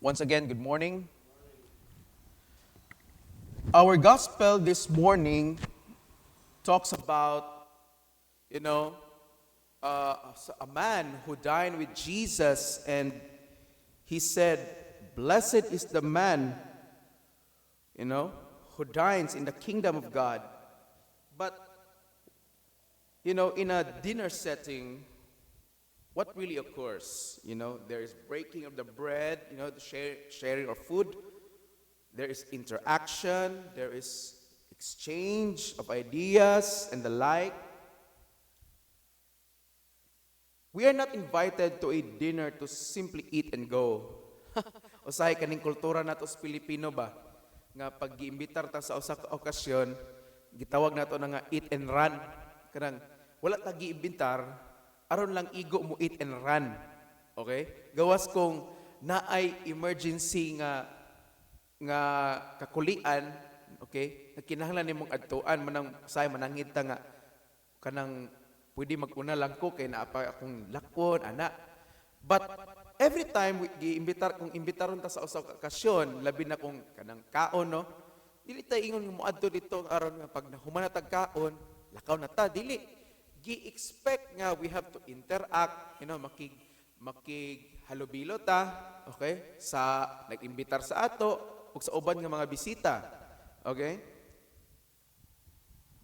Once again, good morning. Our gospel this morning talks about, you know, a man who dined with Jesus, and he said, "Blessed is the man, who dines in the kingdom of God." But, in a dinner setting, what really occurs? There is breaking of the bread, the sharing of food. There is interaction, there is exchange of ideas and the like. We are not invited to a dinner to simply eat and go. Usahay kaning kultura nato sa Pilipino ba? Nga pag giimbitar ta sa usa ka okasyon, gitawag nato na nga eat and run. Kanang wala ta giimbitar, aron lang igo mo eat and run. Okay? Gawas kung naay emergency nga kakulian, okay? Kinahanglan nimong adtuan manang say manangit ta nga kanang pwede maguna lang ko kay naa pa akong lakon ana. But every time kung imbitaron ta sa usa ka okasyon, labi na kung kanang kaon, no? Dili ta ingon mo adto dito aron nga pag humana tag kaon, lakaw na ta, dili. Gi-expect nga we have to interact, makig halubilo ta, okay? Sa nag-imbitar sa ato ug sa uban nga mga bisita. Okay?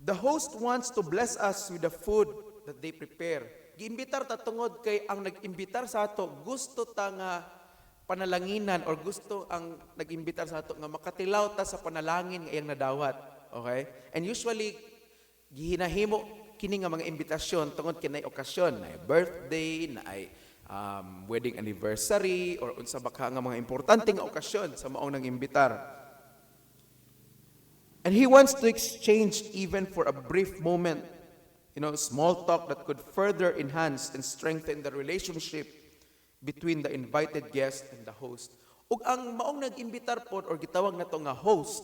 The host wants to bless us with the food that they prepare. Giimbitar ta tungod kay ang nag-imbitar sa ato gusto ta nga panalanginan or gusto ang nag-imbitar sa ato nga makatilaw ta sa panalangin nga iyang nadawat. Okay? And usually gihinahimo kini nga mga imbitasyon tungod kinay okasyon, na birthday, na wedding anniversary, or unsa baka nga mga importante nga okasyon sa maong nang imbitar. And he wants to exchange even for a brief moment, small talk that could further enhance and strengthen the relationship between the invited guest and the host. Ug ang maong nag-imbitar pod or gitawag nato nga host,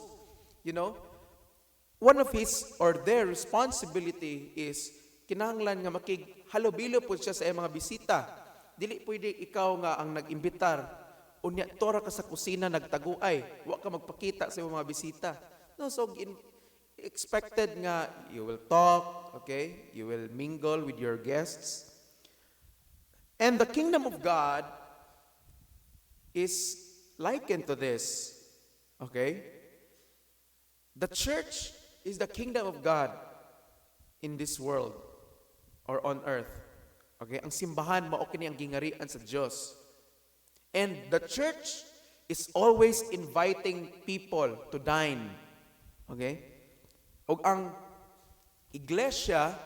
one of his or their responsibility is kinahanglan nga makighalubilo pod siya sa iyang mga bisita. Dili pwede ikaw nga ang nag-imbitar, unya tora ka sa kusina nagtaguay, wa ka magpakita sa iyong mga bisita. No, so expected nga you will talk, okay? You will mingle with your guests. And the kingdom of God is likened to this, okay? The church is the kingdom of God in this world or on earth. Okay, ang simbahan mao kini ang gingarian sa Dios. And the church is always inviting people to dine. Okay? Ug ang iglesia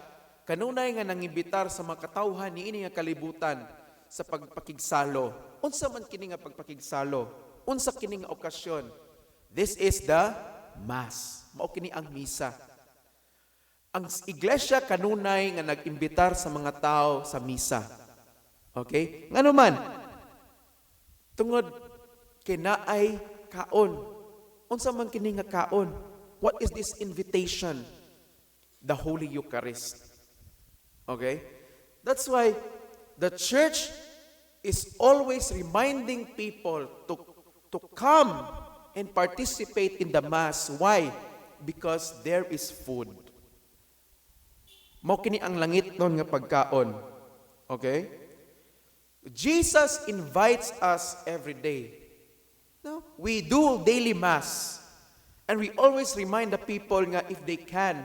kanunay nga nangimbitar sa mga katawhan niini nga kalibutan sa pagpakigsalo. Unsa man kini nga pagpakigsalo? Unsa kini nga okasyon? This is the mass. Mao kini ang misa. Ang iglesia kanunay nga nag-imbitar sa mga tao sa misa. Okay? Ngano man, tungod kay naay kaon. Unsa man kini nga kaon? What is this invitation? The Holy Eucharist. Okay? That's why the church is always reminding people to come and participate in the mass. Why? Because there is food. Mao kini ang langit nun nga pagkaon. Okay? Jesus invites us every day. No? We do daily mass. And we always remind the people nga if they can,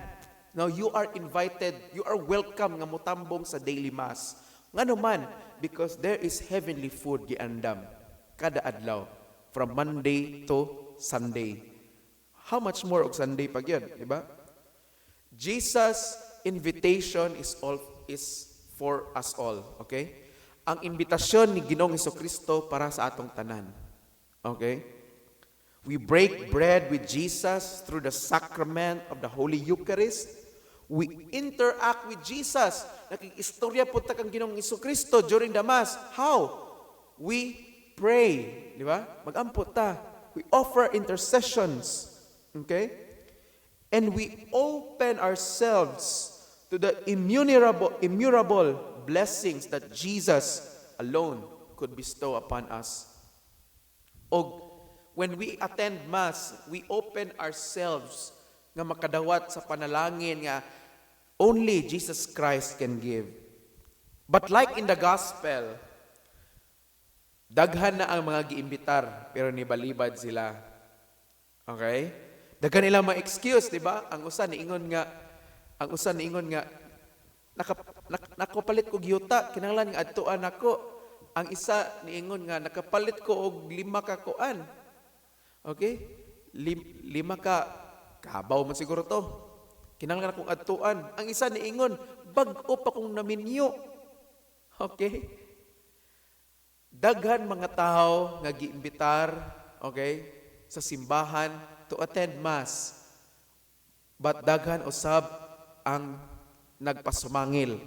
now you are invited, you are welcome nga mutambong sa daily mass. Ngano man, because there is heavenly food giandam kada adlaw from Monday to Sunday. How much more og Sunday pag yun, di ba? Jesus' invitation is for us all, okay? Ang imbitasyon ni Ginoong Hesukristo para sa atong tanan. Okay? We break bread with Jesus through the sacrament of the Holy Eucharist. We interact with Jesus. Nakikistorya po ta kang Ginoong Hesukristo during the Mass. How? We pray, di ba? Mag-ampot ta. We offer intercessions. Okay? And we open ourselves to the immeasurable blessings that Jesus alone could bestow upon us. Og when we attend Mass, we open ourselves nga makadawat sa panalangin nga only Jesus Christ can give. But like in the gospel, daghan na ang mga giimbitar, pero nibalibad sila. Okay? Daghan nila mga excuse, di ba? Ang usa niingon nga, nakapalit ko giyuta, kinahanglan nga adtuan ako. Ang isa niingon nga, nakapalit ko og 5 ka kuan. Okay? 5 ka, kabaw man siguro to. Kinahanglan akong adtuan. Ang isa niingon, bag-o pa kong naminyo. Okay? Daghan mga tao nga giimbitar, okay, sa simbahan to attend Mass. But daghan usab ang nagpasumangil.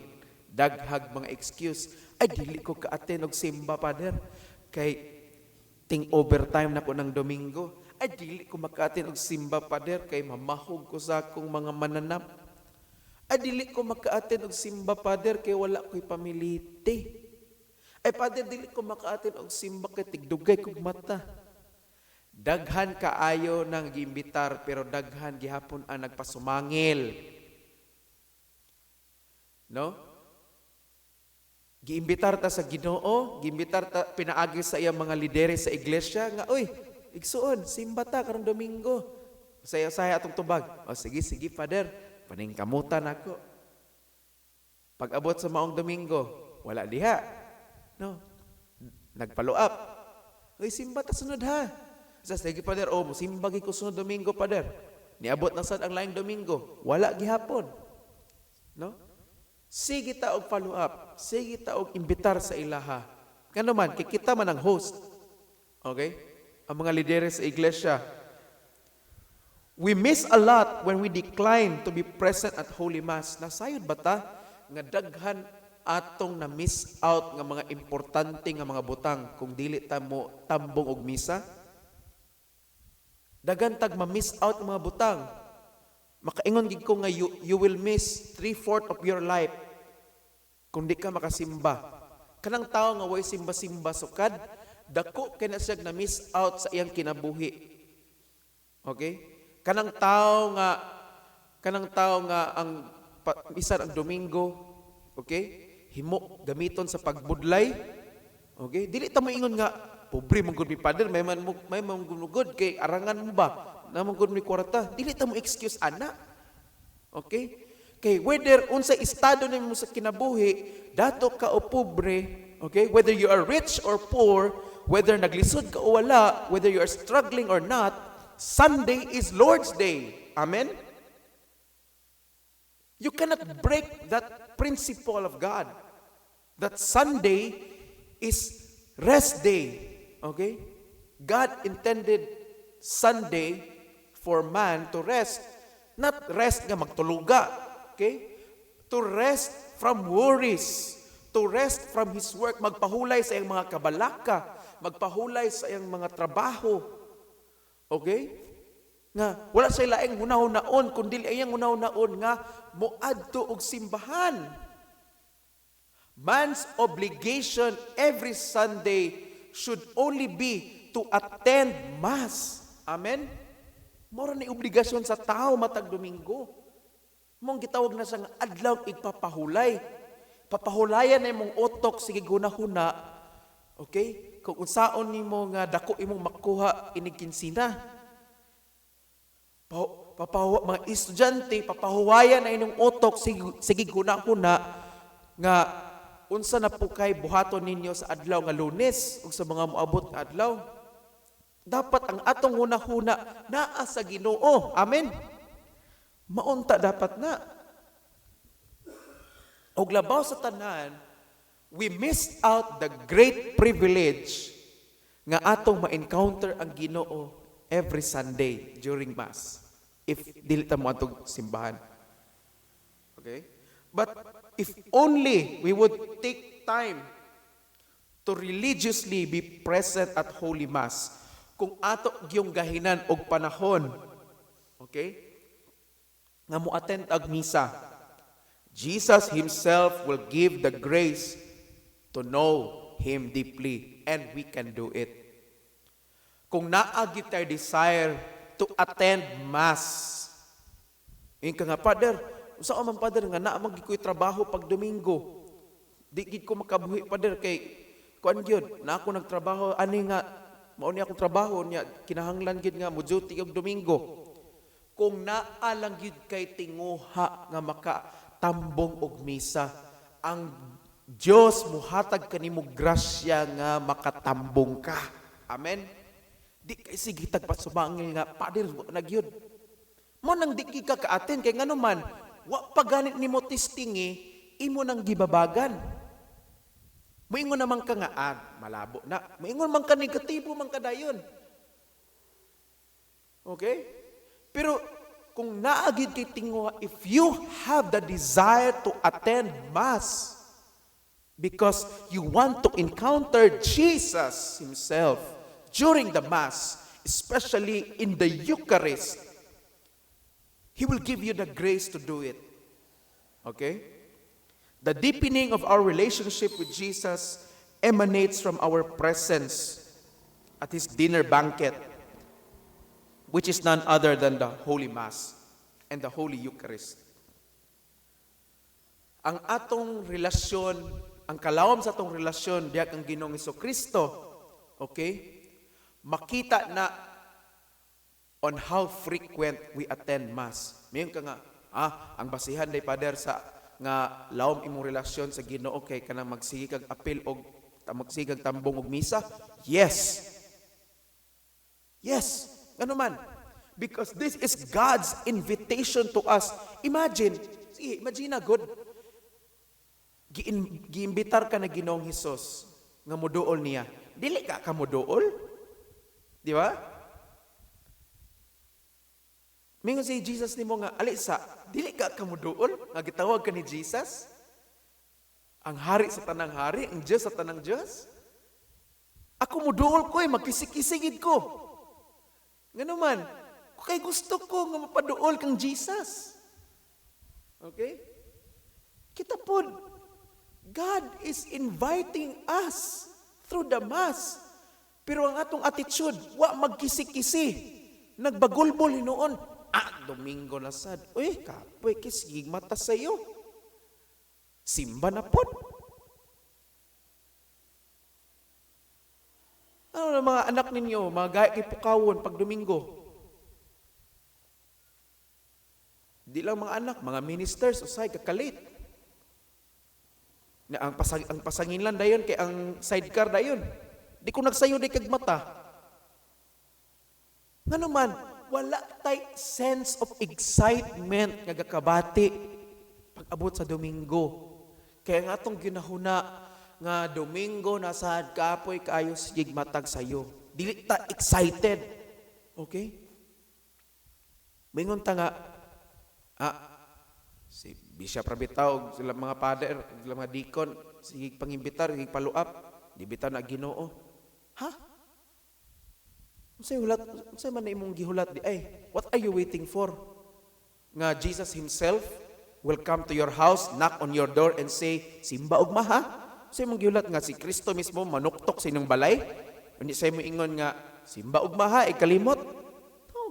Daghag mga excuse. Ay, dili ko ka-attend og simba, Father. Kay ting overtime na ko ng Domingo. Ay, dili ko maka-attend og simba, Father. Kay mamahog ko sa akong mga mananap. Ay, dili ko maka-attend og simba, Father. Kay wala ko'y pamiliti. Ay, Father, dili ko maka-attend og simba kay tigdugay kog mata. Daghan kaayo nang giimbitar, pero daghan gihapon ang nagpasumangil. No? Giimbitar ta sa Ginoo, giimbitar ta pinaagi sa iyang mga lideres sa iglesia nga, oy, igsuon, simba ta karong Domingo. Saya-saya atong tubag. O sige, Father, paningkamutan ako. Pag abot sa maong Domingo, wala diha. No. Nag-follow up. Oy, simba ta sunod ha. Sige, Father, simba gi ko sunod Domingo, Father. Niabot na sad ang laing Domingo, wala gihapon. No? Sige ta og follow up. Sige ta og imbitar sa ilaha. Kano man, kikita man ang host. Okay? Ang mga lideres sa iglesia. We miss a lot when we decline to be present at Holy Mass. Nasayod ba ta nga daghan atong na miss out nga mga importante nga mga butang kung dili ta mo tambong og misa? Daghan tag ma-miss out mga butang. Makaingon gid ko nga you will miss 3/4 of your life kung di ka makasimba. Kanang tao nga way simba-simba sukad, dako kay na siya na miss out sa iyang kinabuhi. Okay? Kanang tao nga ang bisan ang Domingo, okay? Himo gamiton sa pagbudlay. Okay? Dili ta mo ingon nga pobre mong gud mi, Father, may man gud kay arangan mo ba? Namang gud mi kwarta. Dili ta mo excuse ana. Okay? Kay whether unsa estado nimo sa kinabuhi, dato ka o pobre, okay? Whether you are rich or poor, whether naglisod ka o wala, whether you are struggling or not, Sunday is Lord's Day. Amen? You cannot break that principle of God. That Sunday is rest day. Okay? God intended Sunday for man to rest. Not rest nga magtuluga. Okay? To rest from worries. To rest from his work. Magpahulay sa iyang mga kabalaka. Magpahulay sa iyang mga trabaho. Okay? Nga, wala sa ilaing hunahon-naon, kundi iyang hunahon-naon nga moadto og simbahan. Man's obligation every Sunday should only be to attend Mass. Amen? Mora ni obligasyon sa tao matag Domingo. Mong gitawag na sa adlaw igpapahulay. Papahulayan na imong otok, sige guna-huna. Okay? Kung unsaon nimo nga dako imong makuha inig kinsina. Mga estudyante, papahuwayan na inyong otok, sige guna-huna nga unsa na po kay buhaton ninyo sa adlaw nga Lunes ug sa mga moabot nga adlaw. Dapat ang atong hunahuna naa sa Ginoo. Amen. Maunta dapat na. Og labaw sa tanan, we missed out the great privilege nga atong ma-encounter ang Ginoo every Sunday during Mass. If dili ta mo atong simbahan. Okay? But if only we would take time to religiously be present at Holy Mass, kung ato gyung gahinan og panahon, okay, nga mo-attend ag misa, Jesus Himself will give the grace to know Him deeply, and we can do it. Kung naagit tayo desire to attend Mass. Yung ka nga, Father, saan man, Father, nga naamag ko'y trabaho pag Domingo. Di gid ko makabuhi, Father, kay kuan gyud na ako nagtrabaho, ani nga, mauni akong trabaho niya, kinahanglan gid nga, mo-duty og Domingo. Kung naalang gid kay tinguha nga makatambong og misa, ang Dios muhatag kanimo grasya nga makatambong ka. Amen. Di kay sige tagpasumangil nga padir nagyud. Mo nang di ka kaaten kay ngano man wa pa ganit nimo testingi imo nang gibabagan. Moingon naman ka nga malabo na. Moingon man ka negatibo man kadayon. Okay? Pero kung naagid kay tinguha, if you have the desire to attend Mass because you want to encounter Jesus Himself during the Mass, especially in the Eucharist, He will give you the grace to do it. Okay? The deepening of our relationship with Jesus emanates from our presence at His dinner banquet, which is none other than the Holy Mass and the Holy Eucharist. Ang atong relasyon, ang kalawom sa atong relasyon diya kang Ginoong Hesukristo, okay? Makita na on how frequent we attend Mass. Mayon ka nga, ang basihan day Father sa nga lawom imong relasyon sa Ginoo kay kanang magsige kag apil og magsige kag tambong og misa. Yes. Yes. Ano man? Because this is God's invitation to us. Imagine na good. Giimbitar ka na Ginoong Hesus nga moduol niya. Dili ka moduol? Di ba? Mingon si Jesus nimo nga, alisa, dili ka moduol? Nga gitawag ka ni Jesus? Ang hari sa tanang hari, ang Diyos sa tanang Diyos? Ako moduol ko magkisik-kisigid ko. Ngano man, kay gusto ko nga mapaduol kang Jesus. Okay? Kita po, God is inviting us through the Mass. Pero ang atong attitude, wa magkisi-kisi. Nagbagulbol hinoon. Domingo na sad. Uy, kapoy, kisigig mata sa'yo. Simba na po. Ano na mga anak ninyo, mga gaya kay Pukawon pag Domingo? Di lang mga anak, mga ministers, usay, kakalit. Na ang pasanginlan dayon kay ang sidecar dayon. Di ko nagsayo di kag mata. Nga naman, wala tay sense of excitement nga gakabati pag abot sa Domingo. Kaya nga atong ginahuna nga Domingo nasad kapoy kaayo sigig matag sayo. Dili ta excited. Okay? Mingon ta nga si Bishop Rabitaw, sila mga father, sila mga deacon, sigig pangimbitar, sigig paluap, di bitaw na Ginoo. Ha? Unsay man na imong gihulat di ay? What are you waiting for? Nga Jesus Himself will come to your house, knock on your door and say, simba ugma ha? Unsay imong gihulat nga si Kristo mismo manuktok sa inyong balay? Undi say mo ingon nga simba ugma ha, ikalimot? No.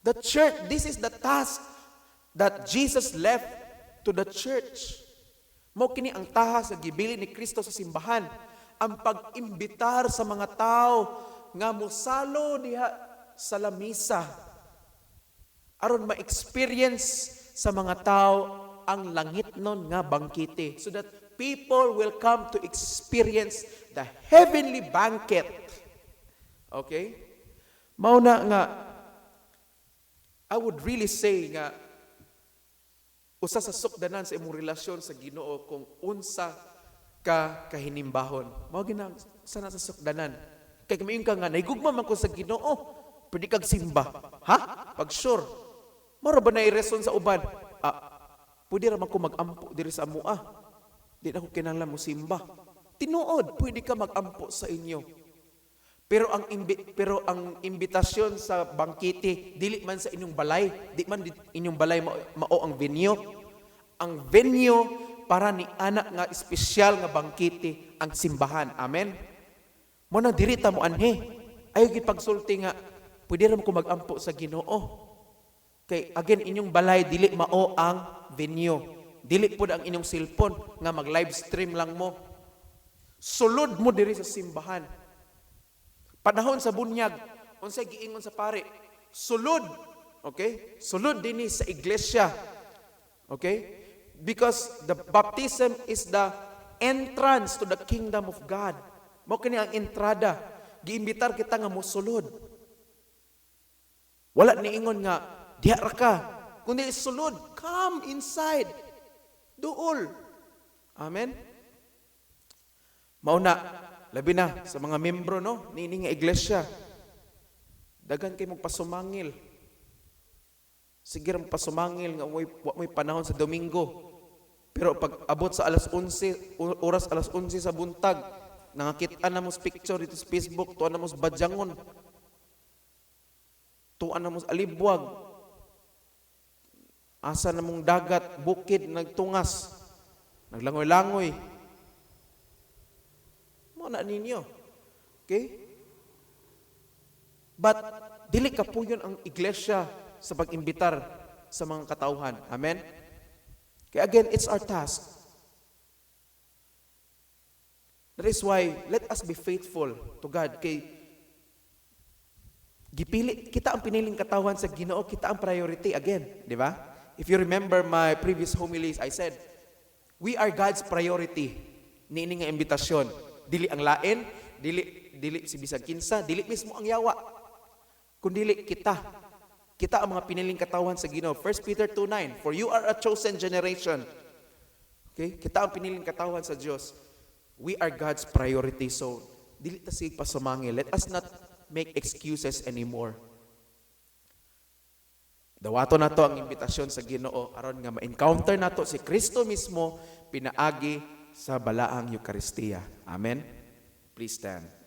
The church, this is the task that Jesus left to the church. Mao kini ang taha sa gibili ni Kristo sa simbahan, ang pag-imbitar sa mga tao nga mosalo diha sa lamisa aron ma-experience sa mga tao ang langitnon nga bangkite, so that people will come to experience the heavenly banquet. Okay? Mao na nga I would really say nga usa sa sukdanan sa imong relasyon sa Ginoo kung unsa ka kahinimbahon. Mao gina sana sa sukdanan. Kay kamayon ka nga naigugma man ko sa Ginoo, pwede kag simba. Ha? Pag sure. Mao ba na i-reason sa uban? Pwede ra man ko mag-ampo diri sa amoa. Di na ko kinahanglan mo simba. Tinuod, pwede ka mag-ampo sa inyo. Pero ang imbitasyon sa bangkite dili man sa inyong balay, di man inyong balay mao ang venue. Ang venue para ni anak nga espesyal nga bangkite ang simbahan. Amen. Mo na diri ta mo anhi. Ayo gid pagsulti nga pwede ra mo ko magampo sa Ginoo. Kay again inyong balay dili mao ang venue. Dili pud ang inyong cellphone nga mag-live stream lang mo. Sulod mo diri sa simbahan. Panahon sa bunyag, unsay giingon sa pare, sulod. Okay? Sulod dinhi sa iglesia. Okay? Because the baptism is the entrance to the kingdom of God. Mao kini ang entrada. Giimbitar kita nga mosulod. Wala niingon nga diha ra ka. Kundi sulod, come inside. Duol. Amen. Mao na labi na sa mga membro no niini nga iglesia. Daghan kay magpasumangil. Sige ra pasumangil nga way panahon sa Domingo. Pero pag abot sa alas 11, oras alas 11 sa buntag, nangakita na mo sa picture dito sa Facebook, tuan na mo sa badyangon. Tuan na mo sa alibwag. Asa na mong dagat, bukid, nagtungas. Naglangoy-langoy. Mo na ninyo. Okay? But, dili ka po yun ang iglesia sa pag-imbitar sa mga katauhan. Amen? Kaya again, it's our task. That is why, let us be faithful to God. Kay gipili, kita ang piniling katauhan sa Ginoo, kita ang priority again. Di ba? If you remember my previous homilies, I said, we are God's priority. Niining nga imbitasyon. Dili ang lain, dili si bisag kinsa, dili mismo ang yawa. Kundili kita. Kita ang mga piniling katawan sa Ginoo. 1 Peter 2:9, for you are a chosen generation. Okay? Kita ang piniling katawan sa Diyos. We are God's priority. So, dili ta sig pasumangil. Let us not make excuses anymore. Dawato na to ang imbitasyon sa Ginoo aron nga ma-encounter nato si Kristo mismo pinaagi sa balaang Eucharistia. Amen. Please stand.